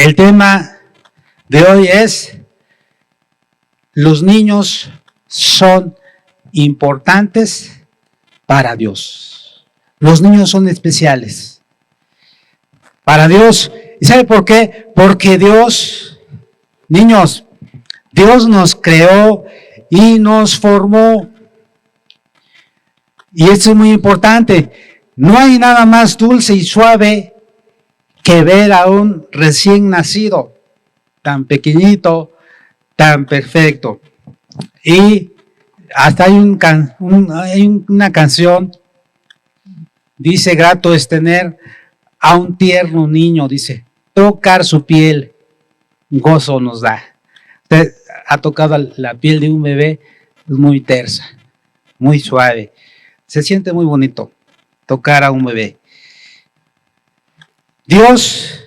El tema de hoy es: los niños son importantes para Dios. Los niños son especiales para Dios. ¿Y sabe por qué? Porque Dios, niños, Dios nos creó y nos formó. Y esto es muy importante. No hay nada más dulce y suave que ver a un recién nacido, tan pequeñito, tan perfecto. Y hasta hay una canción, dice: grato es tener a un tierno niño, dice, tocar su piel, gozo nos da. Usted ha tocado la piel de un bebé, es muy tersa, muy suave. Se siente muy bonito tocar a un bebé. Dios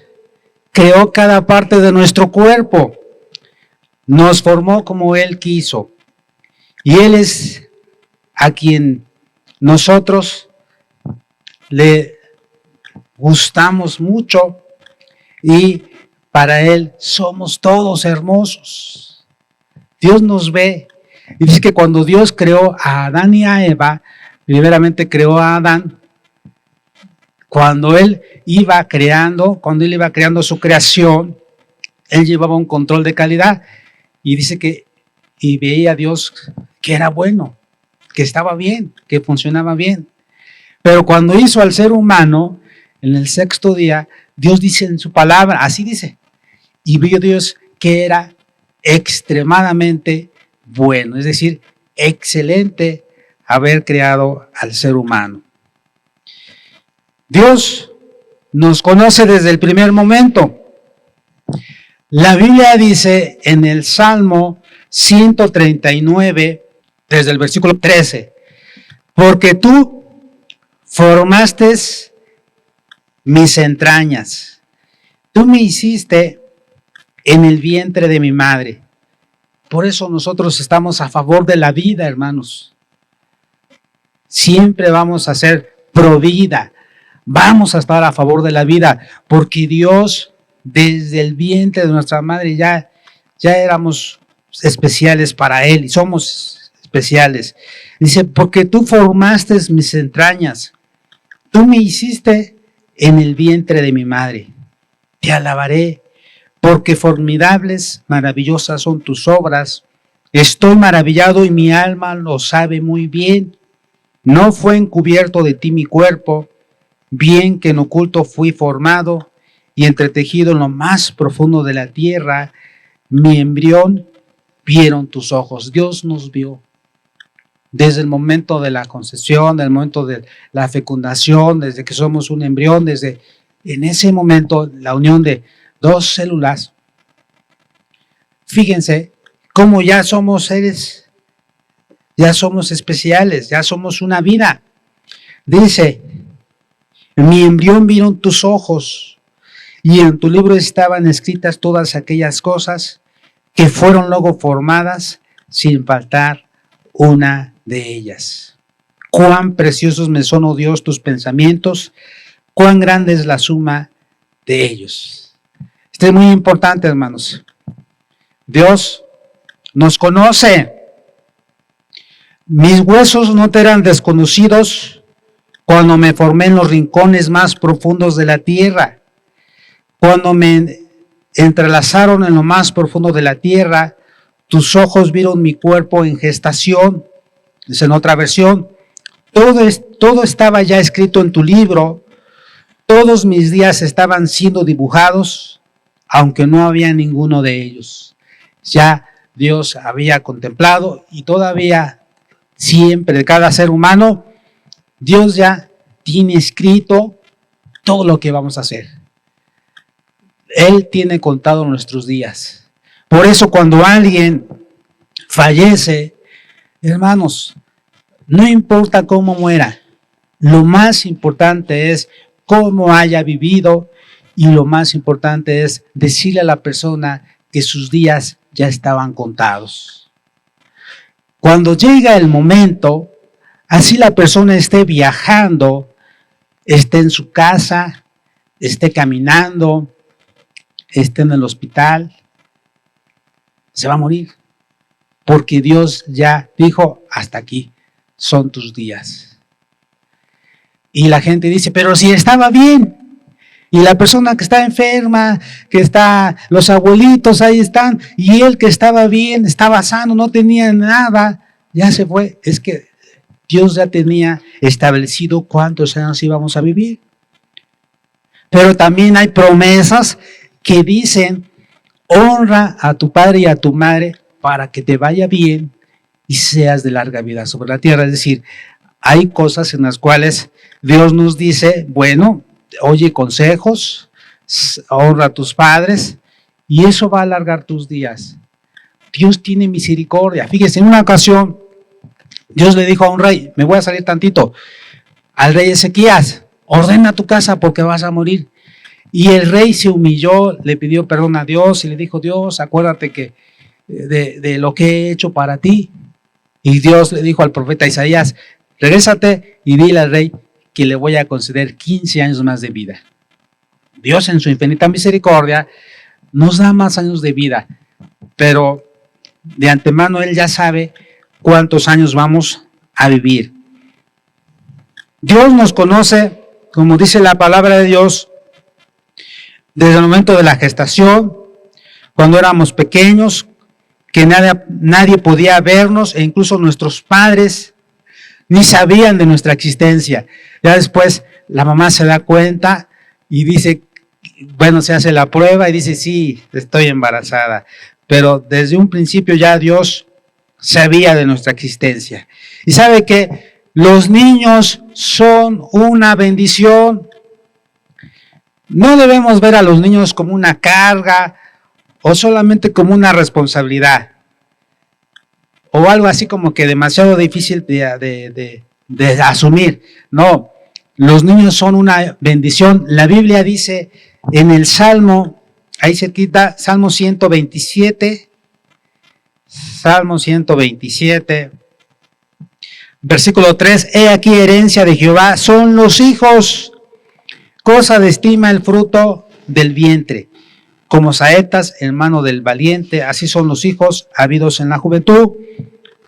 creó cada parte de nuestro cuerpo, nos formó como Él quiso, y Él es a quien nosotros le gustamos mucho, y para Él somos todos hermosos. Dios nos ve, y dice que cuando Dios creó a Adán y a Eva, primeramente creó a Adán. Cuando él iba creando su creación, él llevaba un control de calidad, y dice que y veía a Dios que era bueno, que estaba bien, que funcionaba bien. Pero cuando hizo al ser humano, en el sexto día, Dios dice en su palabra, así dice, y vio Dios que era extremadamente bueno, es decir, excelente haber creado al ser humano. Dios nos conoce desde el primer momento. La Biblia dice en el Salmo 139, desde el versículo 13, porque tú formaste mis entrañas, tú me hiciste en el vientre de mi madre. Por eso nosotros estamos a favor de la vida, hermanos. Siempre vamos a ser pro vida. Vamos a estar a favor de la vida, porque Dios, desde el vientre de nuestra madre, ya éramos especiales para Él, y somos especiales. Dice, porque tú formaste mis entrañas, tú me hiciste en el vientre de mi madre. Te alabaré, porque formidables, maravillosas son tus obras. Estoy maravillado y mi alma lo sabe muy bien. No fue encubierto de ti mi cuerpo, bien que en oculto fui formado y entretejido en lo más profundo de la tierra, mi embrión vieron tus ojos. Dios nos vio desde el momento de la concepción, del momento de la fecundación, desde que somos un embrión, desde en ese momento la unión de dos células. Fíjense cómo ya somos seres, ya somos especiales, ya somos una vida. Dice, en mi embrión vieron tus ojos, y en tu libro estaban escritas todas aquellas cosas que fueron luego formadas, sin faltar una de ellas. Cuán preciosos me son, oh Dios, tus pensamientos, cuán grande es la suma de ellos. Esto es muy importante, hermanos. Dios nos conoce. Mis huesos no te eran desconocidos cuando me formé en los rincones más profundos de la tierra. Cuando me entrelazaron en lo más profundo de la tierra, tus ojos vieron mi cuerpo en gestación. Dice en otra versión, todo estaba ya escrito en tu libro, todos mis días estaban siendo dibujados, aunque no había ninguno de ellos. Ya Dios había contemplado, y todavía siempre de cada ser humano, Dios ya tiene escrito todo lo que vamos a hacer. Él tiene contado nuestros días. Por eso cuando alguien fallece, hermanos, no importa cómo muera, lo más importante es cómo haya vivido, y lo más importante es decirle a la persona que sus días ya estaban contados. Cuando llega el momento, así la persona esté viajando, esté en su casa, esté caminando, esté en el hospital, se va a morir. Porque Dios ya dijo, hasta aquí son tus días. Y la gente dice, pero si estaba bien. Y la persona que está enferma, los abuelitos ahí están, y él que estaba bien, estaba sano, no tenía nada, ya se fue. Es que Dios ya tenía establecido cuántos años íbamos a vivir. Pero también hay promesas que dicen, honra a tu padre y a tu madre para que te vaya bien y seas de larga vida sobre la tierra. Es decir, hay cosas en las cuales Dios nos dice, bueno, oye consejos, honra a tus padres y eso va a alargar tus días. Dios tiene misericordia. Fíjese, en una ocasión Dios le dijo a un rey, me voy a salir tantito, al rey Ezequías, ordena tu casa porque vas a morir. Y el rey se humilló, le pidió perdón a Dios y le dijo, Dios, acuérdate que de lo que he hecho para ti. Y Dios le dijo al profeta Isaías, regrésate y dile al rey que le voy a conceder 15 años más de vida. Dios en su infinita misericordia nos da más años de vida, pero de antemano Él ya sabe cuántos años vamos a vivir. Dios nos conoce, como dice la palabra de Dios, desde el momento de la gestación, cuando éramos pequeños, que nadie podía vernos, e incluso nuestros padres ni sabían de nuestra existencia. Ya después la mamá se da cuenta y dice, bueno, se hace la prueba y dice, sí, estoy embarazada. Pero desde un principio ya Dios sabía de nuestra existencia. Y sabe que los niños son una bendición. No debemos ver a los niños como una carga o solamente como una responsabilidad o algo así como que demasiado difícil de asumir. No, los niños son una bendición. La Biblia dice en el Salmo, ahí cerquita, Salmo 127, versículo 3, he aquí herencia de Jehová, son los hijos, cosa de estima el fruto del vientre. Como saetas en mano del valiente, así son los hijos habidos en la juventud.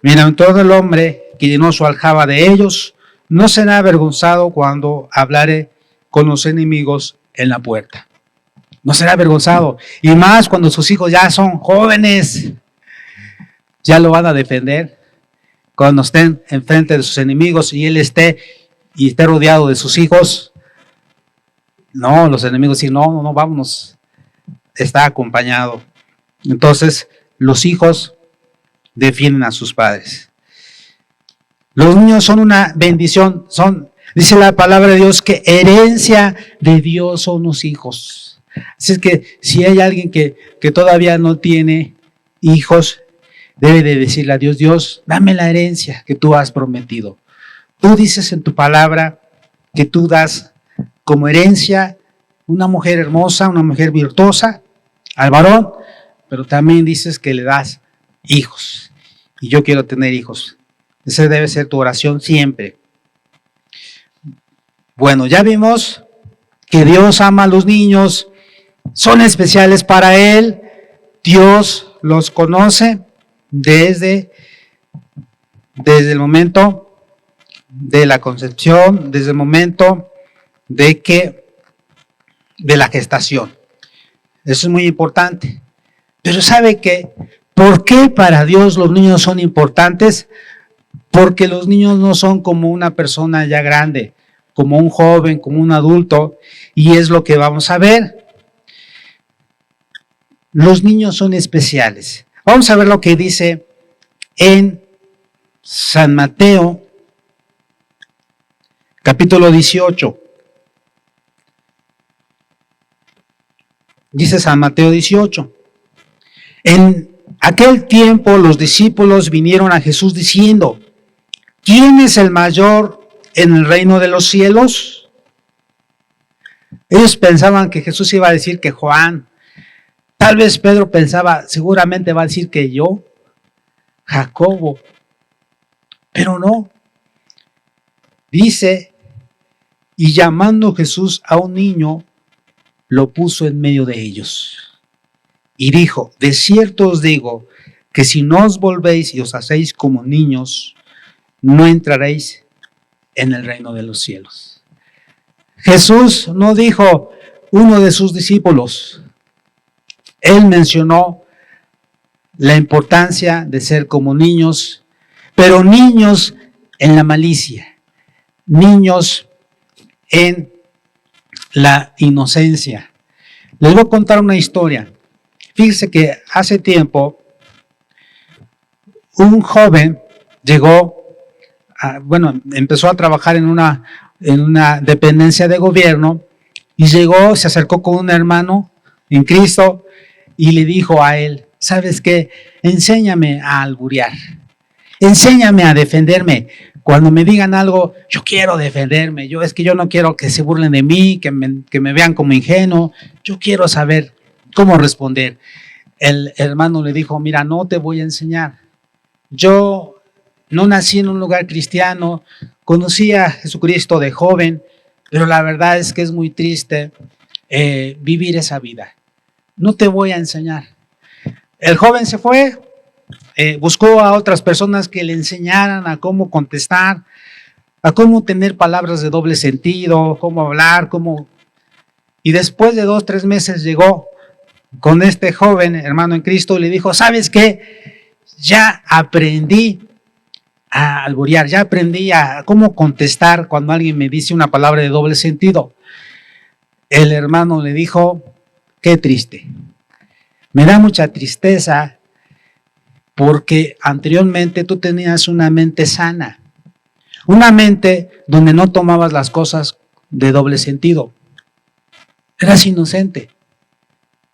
Bienaventurado el hombre que llenó su aljaba de ellos, no será avergonzado cuando hablare con los enemigos en la puerta. No será avergonzado. Y más cuando sus hijos ya son jóvenes, ya lo van a defender. Cuando estén enfrente de sus enemigos y él esté rodeado de sus hijos, no, los enemigos dicen, no, vámonos. Está acompañado. Entonces, los hijos defienden a sus padres. Los niños son una bendición, dice la palabra de Dios que herencia de Dios son los hijos. Así es que si hay alguien que todavía no tiene hijos, debe de decirle a Dios, Dios, dame la herencia que tú has prometido. Tú dices en tu palabra que tú das como herencia una mujer hermosa, una mujer virtuosa al varón, pero también dices que le das hijos. Y yo quiero tener hijos. Esa debe ser tu oración siempre. Bueno, ya vimos que Dios ama a los niños, son especiales para Él. Dios los conoce desde el momento de la concepción, desde el momento de la gestación. Eso es muy importante. Pero ¿sabe qué? ¿Por qué para Dios los niños son importantes? Porque los niños no son como una persona ya grande, como un joven, como un adulto, y es lo que vamos a ver. Los niños son especiales. Vamos a ver lo que dice en San Mateo, capítulo 18. Dice San Mateo 18. En aquel tiempo los discípulos vinieron a Jesús diciendo, ¿quién es el mayor en el reino de los cielos? Ellos pensaban que Jesús iba a decir que Juan. Tal vez Pedro pensaba, seguramente va a decir que yo, Jacobo. Pero no. Dice, y llamando Jesús a un niño, lo puso en medio de ellos. y dijo, de cierto os digo que si no os volvéis y os hacéis como niños, no entraréis en el reino de los cielos. Jesús no dijo uno de sus discípulos. Él mencionó la importancia de ser como niños, pero niños en la malicia, niños en la inocencia. Les voy a contar una historia. Fíjense que hace tiempo un joven empezó a trabajar en una dependencia de gobierno y se acercó con un hermano en Cristo y le dijo a él, ¿sabes qué? Enséñame a alburear, enséñame a defenderme. Cuando me digan algo, yo quiero defenderme, yo no quiero que se burlen de mí, que me vean como ingenuo, yo quiero saber cómo responder. El hermano le dijo, mira, no te voy a enseñar. Yo no nací en un lugar cristiano, conocí a Jesucristo de joven, pero la verdad es que es muy triste vivir esa vida. No te voy a enseñar. El joven se fue, buscó a otras personas que le enseñaran a cómo contestar, a cómo tener palabras de doble sentido, cómo hablar, Y después de 2 o 3 meses llegó con este joven hermano en Cristo y le dijo, ¿sabes qué? Ya aprendí a alburear, ya aprendí a cómo contestar cuando alguien me dice una palabra de doble sentido. El hermano le dijo, qué triste. Me da mucha tristeza porque anteriormente tú tenías una mente sana, una mente donde no tomabas las cosas de doble sentido. Eras inocente,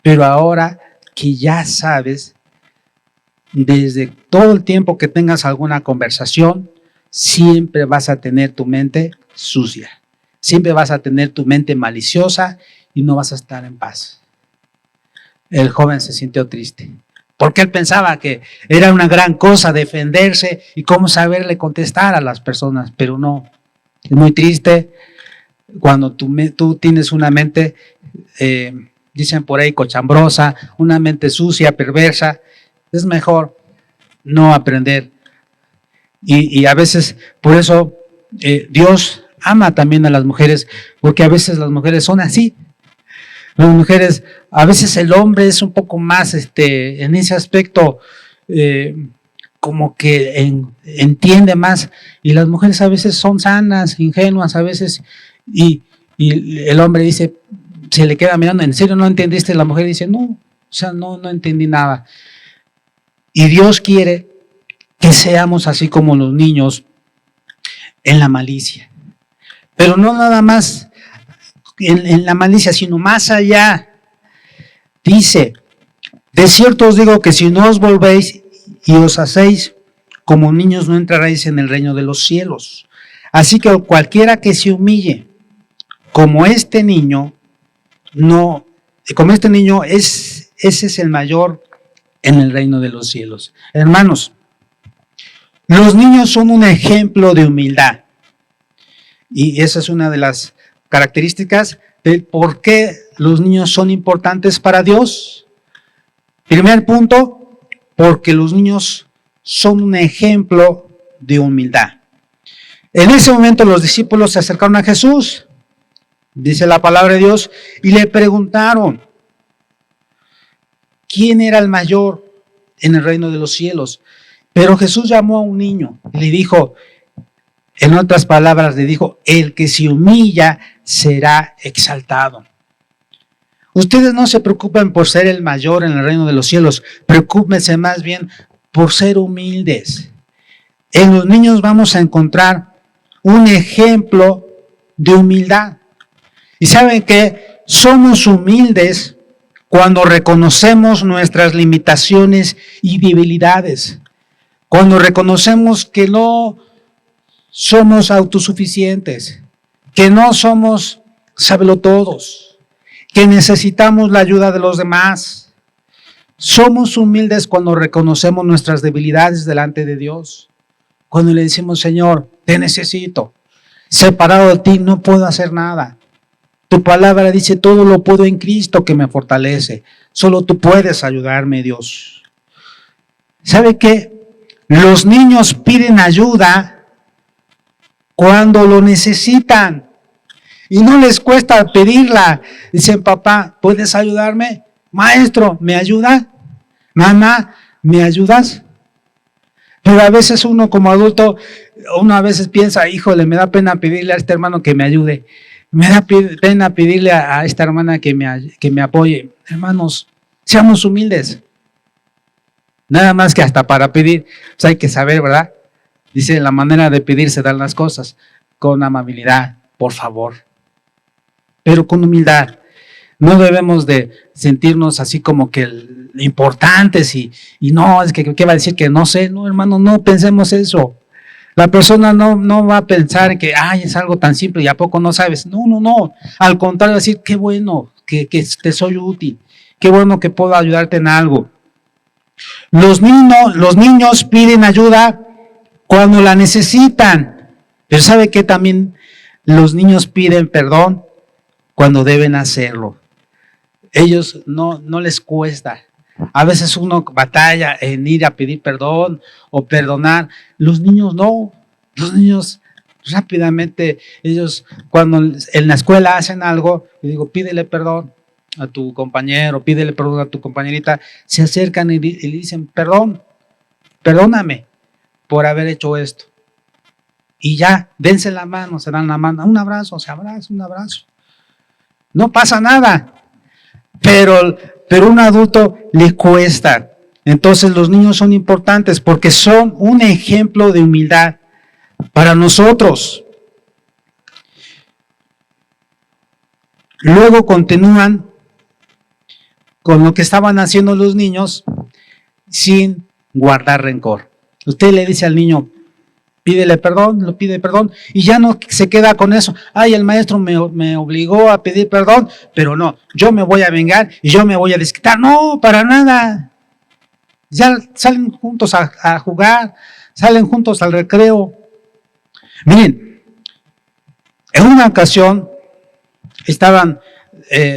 pero ahora que ya sabes, desde todo el tiempo que tengas alguna conversación, siempre vas a tener tu mente sucia, siempre vas a tener tu mente maliciosa y no vas a estar en paz. El joven se sintió triste, porque él pensaba que era una gran cosa defenderse y cómo saberle contestar a las personas, pero no. Es muy triste cuando tú tienes una mente, dicen por ahí, cochambrosa, una mente sucia, perversa. Es mejor no aprender. Y a veces, por eso, Dios ama también a las mujeres, porque a veces las mujeres son así. Las mujeres, a veces el hombre es un poco más, en ese aspecto, como que entiende más, y las mujeres a veces son sanas, ingenuas a veces, y el hombre dice, se le queda mirando, ¿en serio no entendiste? La mujer dice, no, no entendí nada. Y Dios quiere que seamos así como los niños en la malicia. Pero no nada más en la malicia, sino más allá. Dice, de cierto os digo que si no os volvéis y os hacéis como niños, no entraréis en el reino de los cielos. Así que cualquiera que se humille como este niño, ese es el mayor en el reino de los cielos. Hermanos, los niños son un ejemplo de humildad. Y esa es una de las características de por qué los niños son importantes para Dios. Primer punto, porque los niños son un ejemplo de humildad. En ese momento los discípulos se acercaron a Jesús, dice la palabra de Dios, y le preguntaron, ¿quién era el mayor en el reino de los cielos? Pero Jesús llamó a un niño y le dijo, en otras palabras, le dijo, el que se humilla será exaltado. Ustedes no se preocupen por ser el mayor en el reino de los cielos, preocúpense más bien por ser humildes. En los niños vamos a encontrar un ejemplo de humildad. Y saben que somos humildes cuando reconocemos nuestras limitaciones y debilidades, cuando reconocemos que no somos autosuficientes, que no somos sabelotodos, que necesitamos la ayuda de los demás. Somos humildes cuando reconocemos nuestras debilidades delante de Dios, cuando le decimos, Señor, te necesito, separado de ti no puedo hacer nada. Tu palabra dice, todo lo puedo en Cristo que me fortalece. Solo tú puedes ayudarme, Dios. ¿Sabe qué? Los niños piden ayuda cuando lo necesitan. Y no les cuesta pedirla. Dicen, papá, ¿puedes ayudarme? Maestro, ¿me ayuda? Mamá, ¿me ayudas? Pero a veces uno como adulto, uno a veces piensa, híjole, me da pena pedirle a este hermano que me ayude. Me da pena pedirle a esta hermana que me apoye. Hermanos, seamos humildes. Nada más que hasta para pedir, pues hay que saber, ¿verdad? Dice, la manera de pedir se dan las cosas. Con amabilidad, por favor. Pero con humildad. No debemos de sentirnos así como que importantes y no, es que ¿qué va a decir? Que no sé. No, hermano, no pensemos eso. La persona no va a pensar que, ay, es algo tan simple y a poco no sabes. No. Al contrario, decir, qué bueno que te soy útil. Qué bueno que puedo ayudarte en algo. Los niños piden ayuda cuando la necesitan. Pero ¿sabe qué? También los niños piden perdón cuando deben hacerlo. Ellos no les cuesta. A veces uno batalla en ir a pedir perdón o perdonar. Los niños no. Los niños rápidamente, ellos cuando en la escuela hacen algo, yo digo, pídele perdón a tu compañero, pídele perdón a tu compañerita, se acercan y le dicen, perdóname por haber hecho esto. Y ya, dense la mano, se dan la mano, un abrazo, un abrazo. No pasa nada. Pero a un adulto le cuesta. Entonces los niños son importantes porque son un ejemplo de humildad para nosotros. Luego continúan con lo que estaban haciendo los niños sin guardar rencor. Usted le dice al niño, pídele perdón, lo pide perdón, y ya no se queda con eso. Ay, el maestro me obligó a pedir perdón, pero no, yo me voy a vengar y yo me voy a desquitar. No, para nada. Ya salen juntos a jugar, salen juntos al recreo. Miren, en una ocasión estaban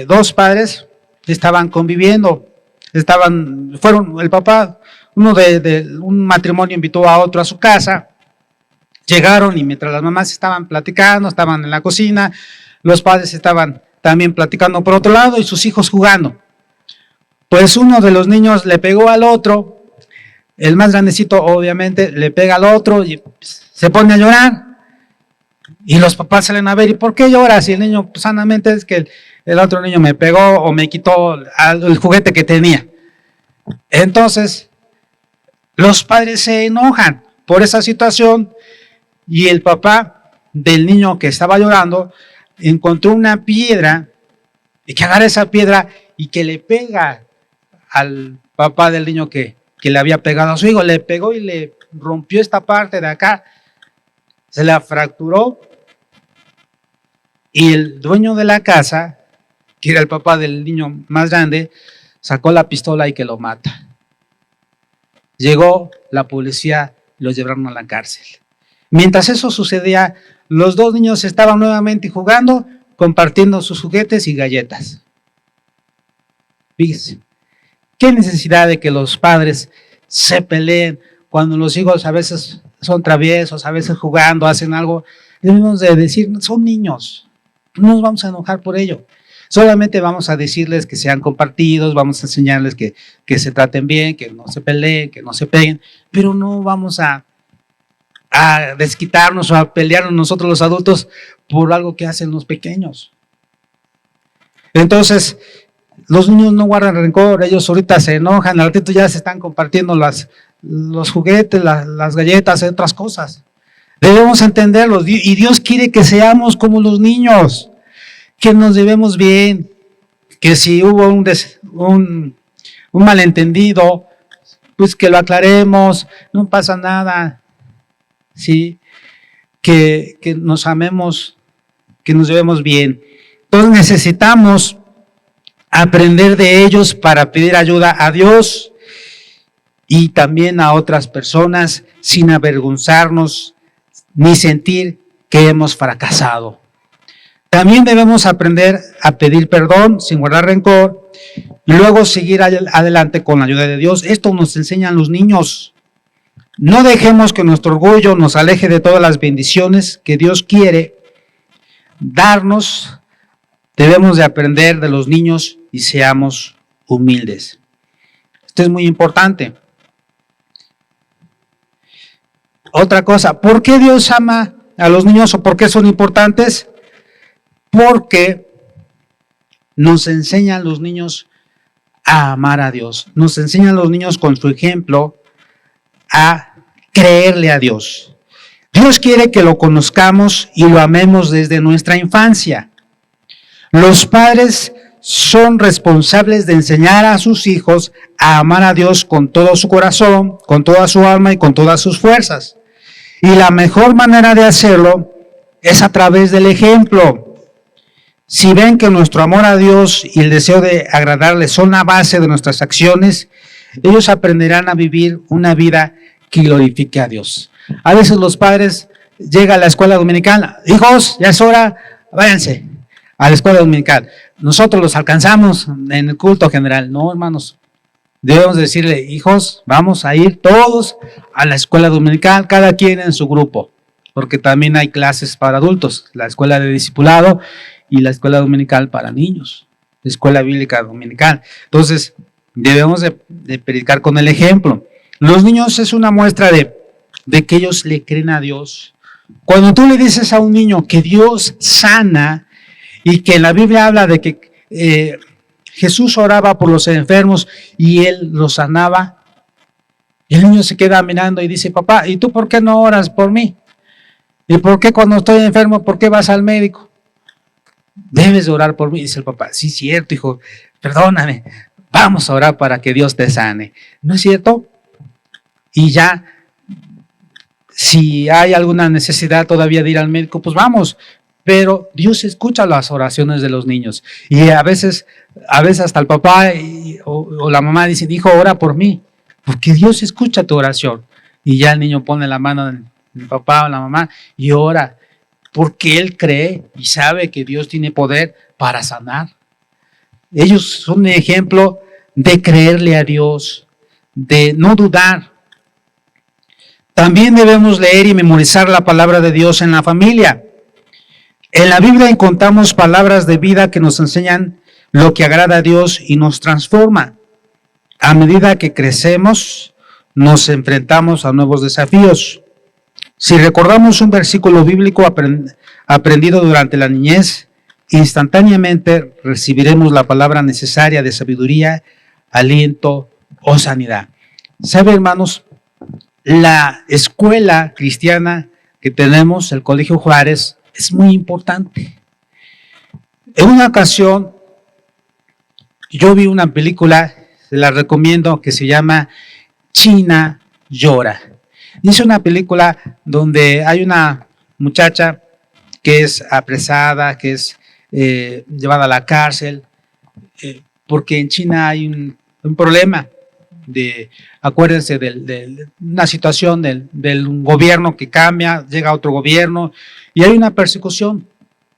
dos padres, estaban conviviendo, el papá, uno de un matrimonio invitó a otro a su casa. Llegaron y mientras las mamás estaban platicando, estaban en la cocina, los padres estaban también platicando por otro lado y sus hijos jugando. Pues uno de los niños le pegó al otro, el más grandecito obviamente le pega al otro y se pone a llorar. Y los papás salen a ver, ¿y por qué lloras? Y el niño, pues, sanamente es que el otro niño me pegó o me quitó el juguete que tenía. Entonces, los padres se enojan por esa situación. Y el papá del niño que estaba llorando encontró una piedra y que agarra esa piedra y que le pega al papá del niño que le había pegado a su hijo. Le pegó y le rompió esta parte de acá, se la fracturó y el dueño de la casa, que era el papá del niño más grande, sacó la pistola y que lo mata. Llegó la policía, los llevaron a la cárcel. Mientras eso sucedía, los dos niños estaban nuevamente jugando, compartiendo sus juguetes y galletas. Fíjense, qué necesidad de que los padres se peleen cuando los hijos a veces son traviesos, a veces jugando, hacen algo. Debemos de decir, son niños, no nos vamos a enojar por ello. Solamente vamos a decirles que sean compartidos, vamos a enseñarles que se traten bien, que no se peleen, que no se peguen, pero no vamos a desquitarnos o a pelearnos nosotros los adultos por algo que hacen los pequeños. Entonces, los niños no guardan rencor, ellos ahorita se enojan, al ratito ya se están compartiendo los juguetes, las galletas, otras cosas. Debemos entenderlos y Dios quiere que seamos como los niños, que nos llevemos bien, que si hubo un malentendido, pues que lo aclaremos, no pasa nada. Sí, que nos amemos, que nos llevemos bien. Entonces necesitamos aprender de ellos para pedir ayuda a Dios y también a otras personas sin avergonzarnos ni sentir que hemos fracasado. También debemos aprender a pedir perdón sin guardar rencor y luego seguir adelante con la ayuda de Dios. Esto nos enseñan los niños. No dejemos que nuestro orgullo nos aleje de todas las bendiciones que Dios quiere darnos. Debemos de aprender de los niños y seamos humildes. Esto es muy importante. Otra cosa, ¿por qué Dios ama a los niños o por qué son importantes? Porque nos enseñan los niños a amar a Dios. Nos enseñan los niños con su ejemplo a creerle a Dios. Dios quiere que lo conozcamos y lo amemos desde nuestra infancia. Los padres son responsables de enseñar a sus hijos a amar a Dios con todo su corazón, con toda su alma y con todas sus fuerzas. Y la mejor manera de hacerlo es a través del ejemplo. Si ven que nuestro amor a Dios y el deseo de agradarle son la base de nuestras acciones, ellos aprenderán a vivir una vida que glorifique a Dios. A veces los padres llegan a la escuela dominical, hijos, ya es hora, váyanse a la escuela dominical. Nosotros los alcanzamos en el culto general. No, hermanos, debemos decirle, hijos, vamos a ir todos a la escuela dominical, cada quien en su grupo, porque también hay clases para adultos, la escuela de discipulado y la escuela dominical para niños, la escuela bíblica dominical. Entonces, debemos de predicar con el ejemplo. Los niños es una muestra de que ellos le creen a Dios. Cuando tú le dices a un niño que Dios sana y que en la Biblia habla de que Jesús oraba por los enfermos y Él los sanaba, y el niño se queda mirando y dice, papá, ¿y tú por qué no oras por mí? ¿Y por qué cuando estoy enfermo, por qué vas al médico? Debes de orar por mí, dice el papá. Sí, cierto, hijo, perdóname, vamos a orar para que Dios te sane. ¿No es cierto? Y ya, si hay alguna necesidad todavía de ir al médico, pues vamos. Pero Dios escucha las oraciones de los niños. Y a veces hasta el papá o la mamá dicen, hijo, ora por mí. Porque Dios escucha tu oración. Y ya el niño pone la mano en el papá o la mamá y ora. Porque él cree y sabe que Dios tiene poder para sanar. Ellos son un ejemplo de creerle a Dios, de no dudar. También debemos leer y memorizar la palabra de Dios en la familia. En la Biblia encontramos palabras de vida que nos enseñan lo que agrada a Dios y nos transforma. A medida que crecemos, nos enfrentamos a nuevos desafíos. Si recordamos un versículo bíblico aprendido durante la niñez, instantáneamente recibiremos la palabra necesaria de sabiduría, aliento o sanidad. ¿Sabe, hermanos? La escuela cristiana que tenemos, el Colegio Juárez, es muy importante. En una ocasión, yo vi una película, se la recomiendo, que se llama China Llora. Es una película donde hay una muchacha que es apresada, que es llevada a la cárcel, porque en China hay un problema. Acuérdense de una situación del gobierno que cambia, llega otro gobierno y hay una persecución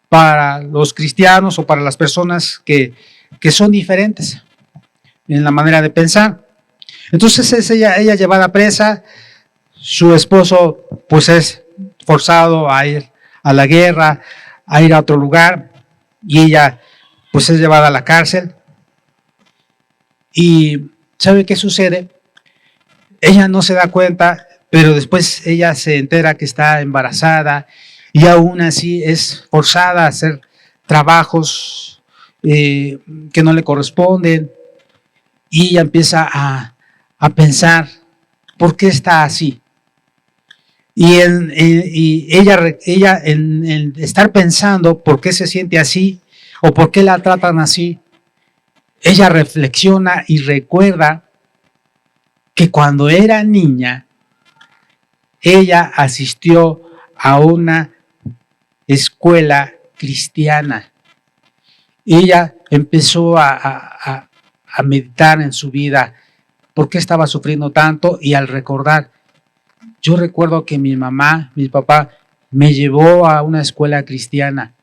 para los cristianos o para las personas que son diferentes en la manera de pensar. Entonces es ella llevada presa, su esposo pues es forzado a ir a la guerra, a ir a otro lugar y ella pues es llevada a la cárcel. Y ¿sabe qué sucede? Ella no se da cuenta, pero después ella se entera que está embarazada y aún así es forzada a hacer trabajos que no le corresponden y ella empieza a pensar, ¿por qué está así? Y ella en estar pensando por qué se siente así o por qué la tratan así, ella reflexiona y recuerda que cuando era niña, ella asistió a una escuela cristiana. Ella empezó a meditar en su vida, por qué estaba sufriendo tanto, y al recordar, yo recuerdo que mi mamá, mi papá, me llevó a una escuela cristiana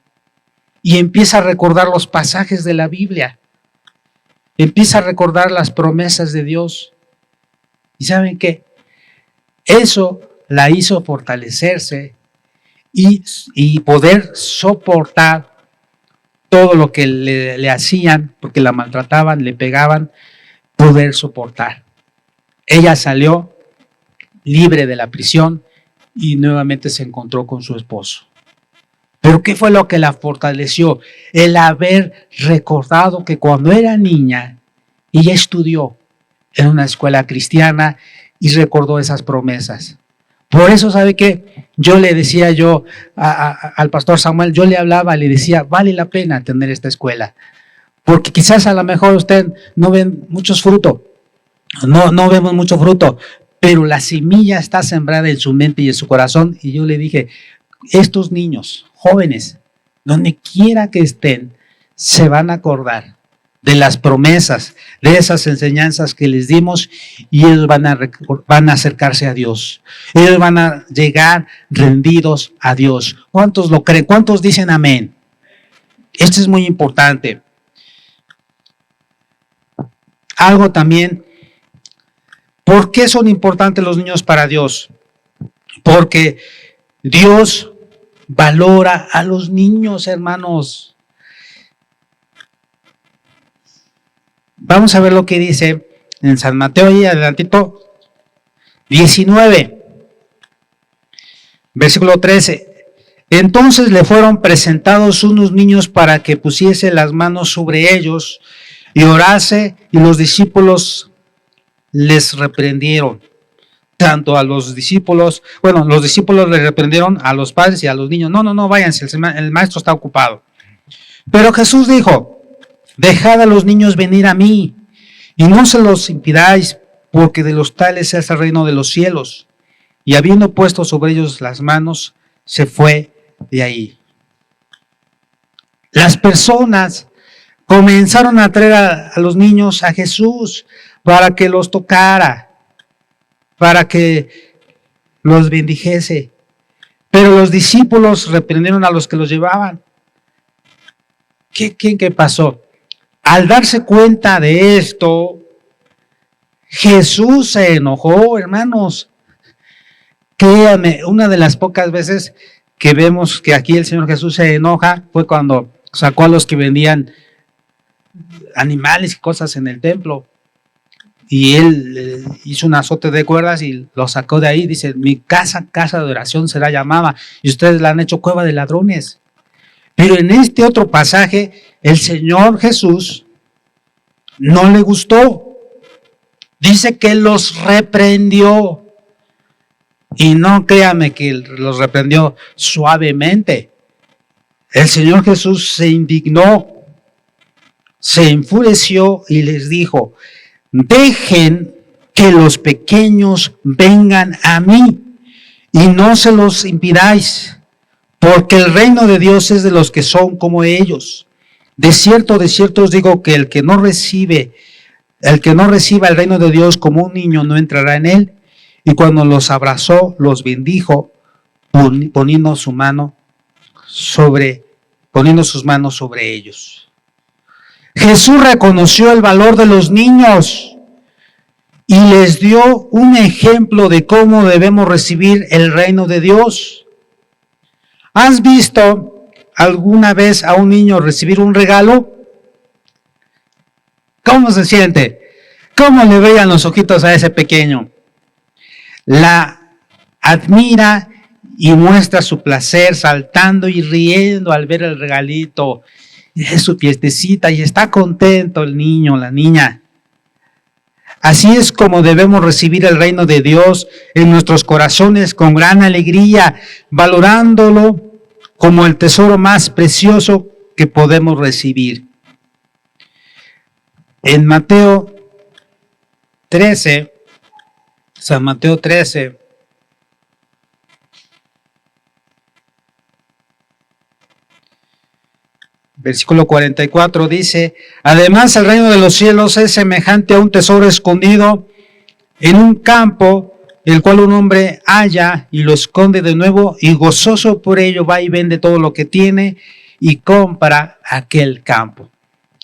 y empieza a recordar los pasajes de la Biblia. Empieza a recordar las promesas de Dios. ¿Y saben qué? Eso la hizo fortalecerse y poder soportar todo lo que le hacían, porque la maltrataban, le pegaban, poder soportar. Ella salió libre de la prisión y nuevamente se encontró con su esposo. Pero ¿qué fue lo que la fortaleció? El haber recordado que cuando era niña, ella estudió en una escuela cristiana y recordó esas promesas. Por eso, ¿sabe qué? Yo le decía al pastor Samuel, yo le hablaba, le decía, vale la pena tener esta escuela. Porque quizás a lo mejor usted no ve muchos frutos, no vemos mucho fruto, pero la semilla está sembrada en su mente y en su corazón. Y yo le dije, estos niños, jóvenes, donde quiera que estén, se van a acordar de las promesas, de esas enseñanzas que les dimos, y ellos van a acercarse a Dios. Ellos van a llegar rendidos a Dios. ¿Cuántos lo creen? ¿Cuántos dicen amén? Esto es muy importante. Algo también, ¿por qué son importantes los niños para Dios? Porque Dios valora a los niños, hermanos. Vamos a ver lo que dice en San Mateo, y adelantito, 19, versículo 13. Entonces le fueron presentados unos niños para que pusiese las manos sobre ellos y orase, y los discípulos les reprendieron. Tanto a los discípulos, los discípulos le reprendieron a los padres y a los niños. No, váyanse, el maestro está ocupado. Pero Jesús dijo, dejad a los niños venir a mí, y no se los impidáis, porque de los tales es el reino de los cielos. Y habiendo puesto sobre ellos las manos, se fue de ahí. Las personas comenzaron a traer a los niños a Jesús para que los tocara, para que los bendijese. Pero los discípulos reprendieron a los que los llevaban. ¿Qué pasó? Al darse cuenta de esto, Jesús se enojó, hermanos. Créanme, una de las pocas veces que vemos que aquí el Señor Jesús se enoja fue cuando sacó a los que vendían animales y cosas en el templo. Y él hizo un azote de cuerdas y los sacó de ahí. Dice, mi casa de oración será llamada, y ustedes la han hecho cueva de ladrones. Pero en este otro pasaje, el Señor Jesús no le gustó. Dice que los reprendió. Y no créame que los reprendió suavemente. El Señor Jesús se indignó, se enfureció y les dijo, dejen que los pequeños vengan a mí y no se los impidáis, porque el reino de Dios es de los que son como ellos. De cierto os digo que el que no reciba el reino de Dios como un niño no entrará en él. Y cuando los abrazó, los bendijo, poniendo sus manos sobre ellos. Jesús reconoció el valor de los niños y les dio un ejemplo de cómo debemos recibir el reino de Dios. ¿Has visto alguna vez a un niño recibir un regalo? ¿Cómo se siente? ¿Cómo le brillan los ojitos a ese pequeño? La admira y muestra su placer saltando y riendo al ver el regalito. Es su fiestecita y está contento el niño, la niña. Así es como debemos recibir el reino de Dios en nuestros corazones con gran alegría, valorándolo como el tesoro más precioso que podemos recibir. En Mateo 13, San Mateo 13, versículo 44 dice, además el reino de los cielos es semejante a un tesoro escondido en un campo, el cual un hombre halla y lo esconde de nuevo, y gozoso por ello va y vende todo lo que tiene y compra aquel campo.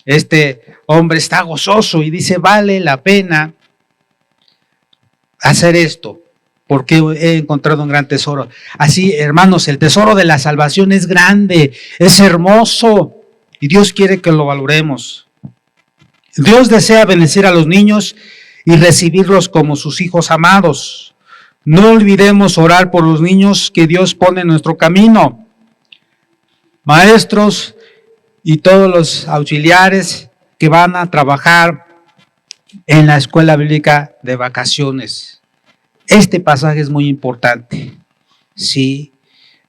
Este hombre está gozoso y dice, vale la pena hacer esto, porque he encontrado un gran tesoro. Así, hermanos, el tesoro de la salvación es grande, es hermoso, y Dios quiere que lo valoremos. Dios desea bendecir a los niños y recibirlos como sus hijos amados. No olvidemos orar por los niños que Dios pone en nuestro camino. Maestros y todos los auxiliares que van a trabajar en la escuela bíblica de vacaciones. Este pasaje es muy importante. Sí,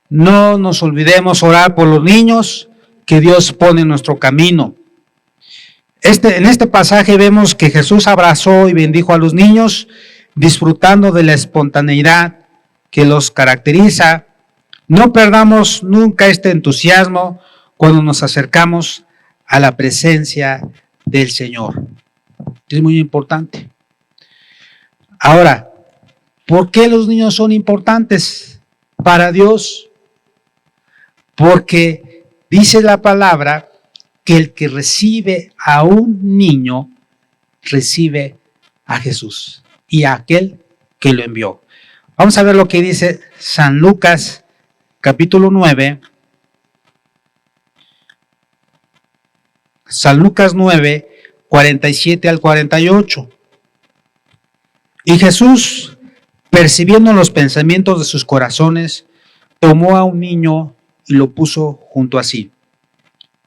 no nos olvidemos orar por los niños que Dios pone en nuestro camino. En este pasaje vemos que Jesús abrazó y bendijo a los niños, disfrutando de la espontaneidad que los caracteriza. No perdamos nunca este entusiasmo cuando nos acercamos a la presencia del Señor. Es muy importante. Ahora, ¿por qué los niños son importantes para Dios? Porque dice la palabra que el que recibe a un niño, recibe a Jesús y a aquel que lo envió. Vamos a ver lo que dice San Lucas, capítulo 9. San Lucas 9, 47 al 48. Y Jesús, percibiendo los pensamientos de sus corazones, tomó a un niño y lo puso junto a sí.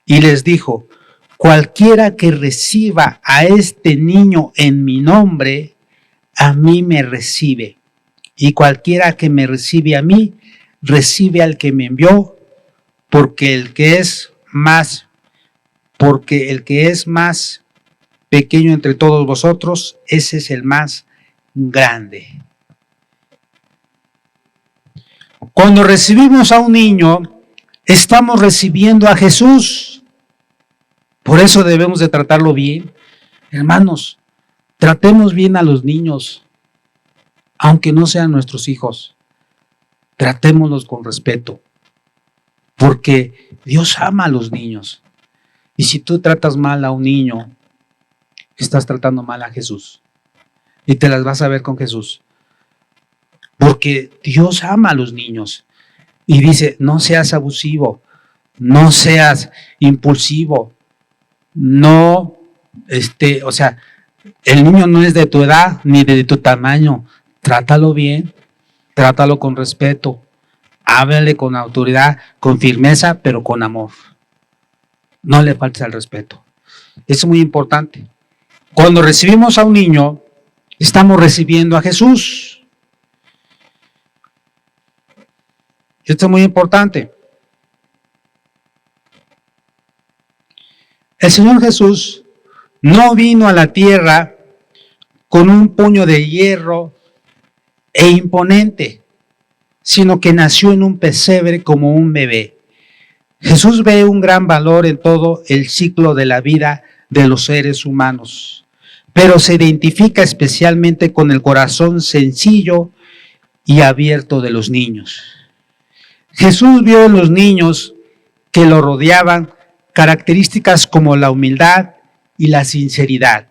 Y les dijo, cualquiera que reciba a este niño en mi nombre, a mí me recibe. Y cualquiera que me recibe a mí, recibe al que me envió, porque el que es más pequeño entre todos vosotros, ese es el más grande. Cuando recibimos a un niño, estamos recibiendo a Jesús. Por eso debemos de tratarlo bien. Hermanos, tratemos bien a los niños, aunque no sean nuestros hijos. Tratémoslos con respeto, porque Dios ama a los niños. Y si tú tratas mal a un niño, estás tratando mal a Jesús. Y te las vas a ver con Jesús. Porque Dios ama a los niños. Y dice, no seas abusivo, no seas impulsivo, no, el niño no es de tu edad ni de tu tamaño. Trátalo bien, trátalo con respeto, háblale con autoridad, con firmeza, pero con amor. No le faltes al respeto. Eso es muy importante. Cuando recibimos a un niño, estamos recibiendo a Jesús. Esto es muy importante. El Señor Jesús no vino a la tierra con un puño de hierro e imponente, sino que nació en un pesebre como un bebé. Jesús ve un gran valor en todo el ciclo de la vida de los seres humanos, pero se identifica especialmente con el corazón sencillo y abierto de los niños. Jesús vio en los niños que lo rodeaban características como la humildad y la sinceridad.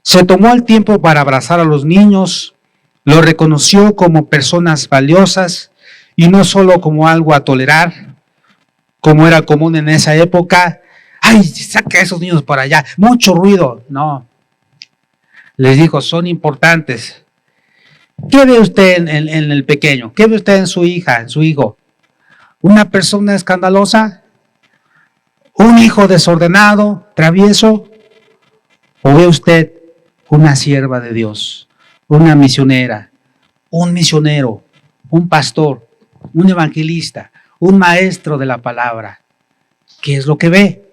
Se tomó el tiempo para abrazar a los niños, lo reconoció como personas valiosas y no solo como algo a tolerar, como era común en esa época. ¡Ay, saca a esos niños para allá! ¡Mucho ruido! No. Les dijo, son importantes. ¿Qué ve usted en el pequeño? ¿Qué ve usted en su hija, en su hijo? ¿Una persona escandalosa? ¿Un hijo desordenado, travieso? ¿O ve usted una sierva de Dios, una misionera, un misionero, un pastor, un evangelista, un maestro de la palabra? ¿Qué es lo que ve?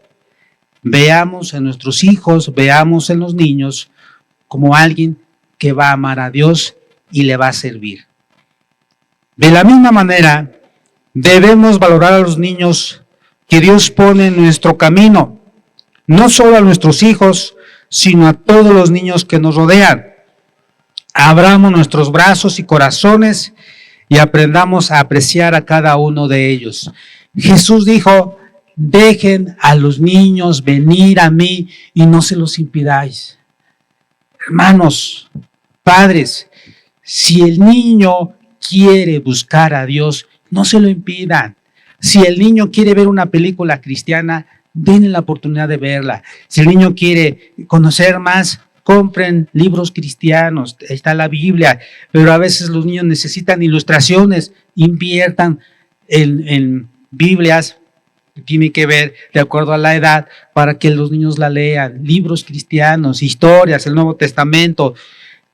Veamos en nuestros hijos, veamos en los niños como alguien que va a amar a Dios y le va a servir. De la misma manera, debemos valorar a los niños que Dios pone en nuestro camino, no solo a nuestros hijos, sino a todos los niños que nos rodean. Abramos nuestros brazos y corazones y aprendamos a apreciar a cada uno de ellos. Jesús dijo, dejen a los niños venir a mí y no se los impidáis. Hermanos, padres, si el niño quiere buscar a Dios, no se lo impidan. Si el niño quiere ver una película cristiana, denle la oportunidad de verla. Si el niño quiere conocer más, compren libros cristianos, está la Biblia, pero a veces los niños necesitan ilustraciones, inviertan en Biblias, tiene que ver de acuerdo a la edad para que los niños la lean, libros cristianos, historias, el Nuevo Testamento,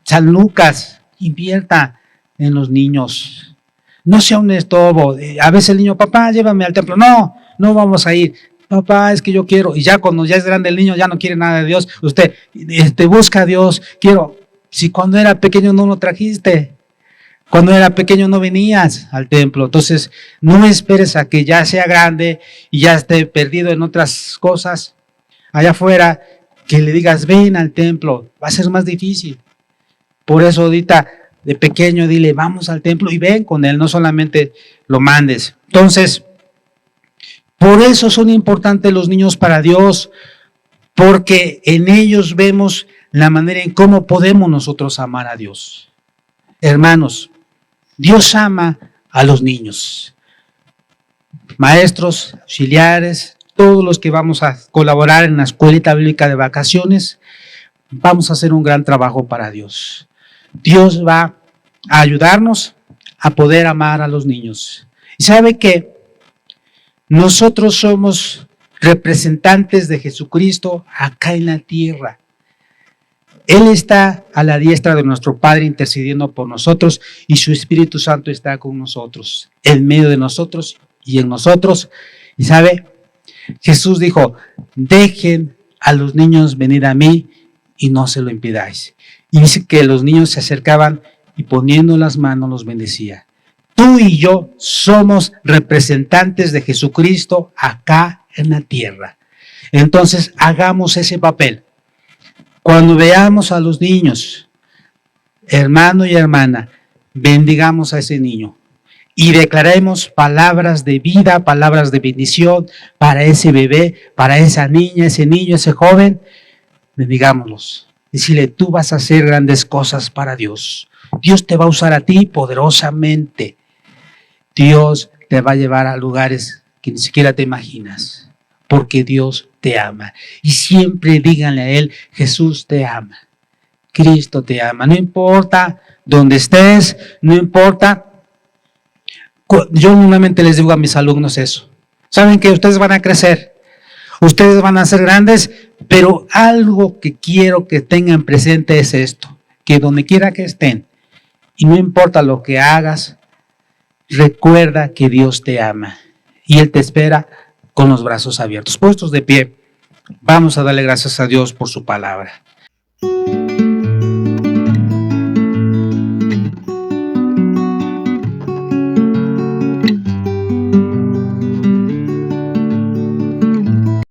San Lucas, invierta en los niños. No sea un estorbo. A veces el niño, papá, llévame al templo. No vamos a ir. Papá, es que yo quiero. Y ya cuando ya es grande el niño, ya no quiere nada de Dios. Usted busca a Dios. Quiero. Si cuando era pequeño no lo trajiste. Cuando era pequeño no venías al templo. Entonces, no esperes a que ya sea grande y ya esté perdido en otras cosas allá afuera, que le digas, ven al templo. Va a ser más difícil. Por eso ahorita de pequeño dile, vamos al templo y ven con él, no solamente lo mandes. Entonces, por eso son importantes los niños para Dios, porque en ellos vemos la manera en cómo podemos nosotros amar a Dios. Hermanos, Dios ama a los niños. Maestros, auxiliares, todos los que vamos a colaborar en la escuelita bíblica de vacaciones, vamos a hacer un gran trabajo para Dios. Dios va a ayudarnos a poder amar a los niños. Y sabe que nosotros somos representantes de Jesucristo acá en la tierra. Él está a la diestra de nuestro Padre intercediendo por nosotros y su Espíritu Santo está con nosotros, en medio de nosotros y en nosotros. Y sabe, Jesús dijo, dejen a los niños venir a mí y no se lo impidáis. Y dice que los niños se acercaban y poniendo las manos los bendecía. Tú y yo somos representantes de Jesucristo acá en la tierra. Entonces hagamos ese papel. Cuando veamos a los niños, hermano y hermana, bendigamos a ese niño y declaremos palabras de vida, palabras de bendición para ese bebé, para esa niña, ese niño, ese joven. Bendigámoslos. Decirle, tú vas a hacer grandes cosas para Dios. Dios te va a usar a ti poderosamente. Dios te va a llevar a lugares que ni siquiera te imaginas, porque Dios te ama. Y siempre díganle a Él, Jesús te ama, Cristo te ama. No importa dónde estés, no importa. Yo normalmente les digo a mis alumnos eso. Saben que ustedes van a crecer, ustedes van a ser grandes, pero algo que quiero que tengan presente es esto, que donde quiera que estén, y no importa lo que hagas, recuerda que Dios te ama y Él te espera con los brazos abiertos. Puestos de pie, vamos a darle gracias a Dios por su palabra.